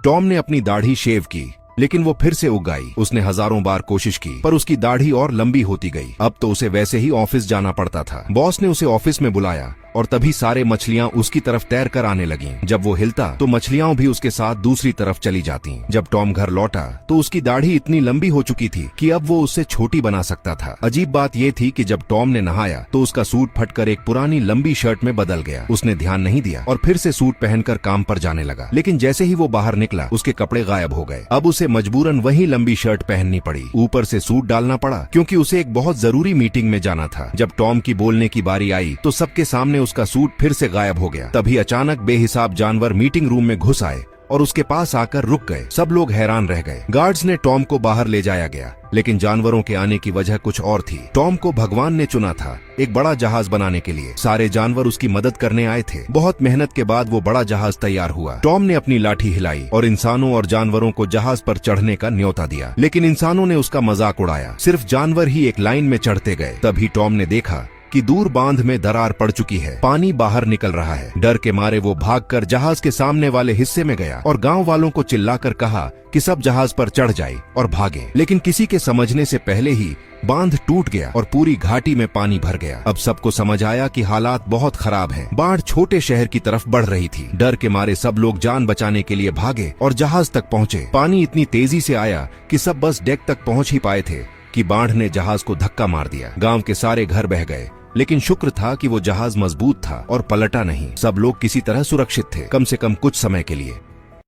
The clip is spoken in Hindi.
टॉम ने अपनी दाढ़ी शेव की, लेकिन वो फिर से उग आई। उसने हजारों बार कोशिश की, पर उसकी दाढ़ी और लंबी होती गई। अब तो उसे वैसे ही ऑफिस जाना पड़ता था। बॉस ने उसे ऑफिस में बुलाया और तभी सारे मछलियां उसकी तरफ तैर कर आने लगीं। जब वो हिलता तो मछलियां भी उसके साथ दूसरी तरफ चली जाती। जब टॉम घर लौटा तो उसकी दाढ़ी इतनी लंबी हो चुकी थी कि अब वो उससे छोटी बना सकता था। अजीब बात ये थी कि जब टॉम ने नहाया तो उसका सूट फटकर एक पुरानी लंबी शर्ट में बदल गया। उसने ध्यान नहीं दिया और फिर से सूट पहनकर काम पर जाने लगा, लेकिन जैसे ही वो बाहर निकला उसके कपड़े गायब हो गए। अब उसे मजबूरन वही लंबी शर्ट पहननी पड़ी। ऊपर से सूट डालना पड़ा क्योंकि उसे एक बहुत जरूरी मीटिंग में जाना था। जब टॉम की बोलने की बारी आई तो सबके सामने उसका सूट फिर से गायब हो गया। तभी अचानक बेहिसाब जानवर मीटिंग रूम में घुस आए और उसके पास आकर रुक गए। सब लोग हैरान रह गए। गार्ड्स ने टॉम को बाहर ले जाया गया, लेकिन जानवरों के आने की वजह कुछ और थी। टॉम को भगवान ने चुना था एक बड़ा जहाज बनाने के लिए। सारे जानवर उसकी मदद करने आए थे। बहुत मेहनत के बाद वो बड़ा जहाज तैयार हुआ। टॉम ने अपनी लाठी हिलाई और इंसानों और जानवरों को जहाज पर चढ़ने का न्योता दिया, लेकिन इंसानों ने उसका मजाक उड़ाया। सिर्फ जानवर ही एक लाइन में चढ़ते गए। तभी टॉम ने देखा कि दूर बांध में दरार पड़ चुकी है, पानी बाहर निकल रहा है। डर के मारे वो भागकर जहाज के सामने वाले हिस्से में गया और गांव वालों को चिल्लाकर कहा कि सब जहाज पर चढ़ जाए और भागे। लेकिन किसी के समझने से पहले ही बांध टूट गया और पूरी घाटी में पानी भर गया। अब सबको समझ आया कि हालात बहुत खराब हैं। बाढ़ छोटे शहर की तरफ बढ़ रही थी। डर के मारे सब लोग जान बचाने के लिए भागे और जहाज तक पहुंचे। पानी इतनी तेजी से आया कि सब बस डेक तक पहुंच ही पाए थे कि बाढ़ ने जहाज को धक्का मार दिया। गांव के सारे घर बह गए, लेकिन शुक्र था कि वो जहाज मजबूत था और पलटा नहीं। सब लोग किसी तरह सुरक्षित थे, कम से कम कुछ समय के लिए।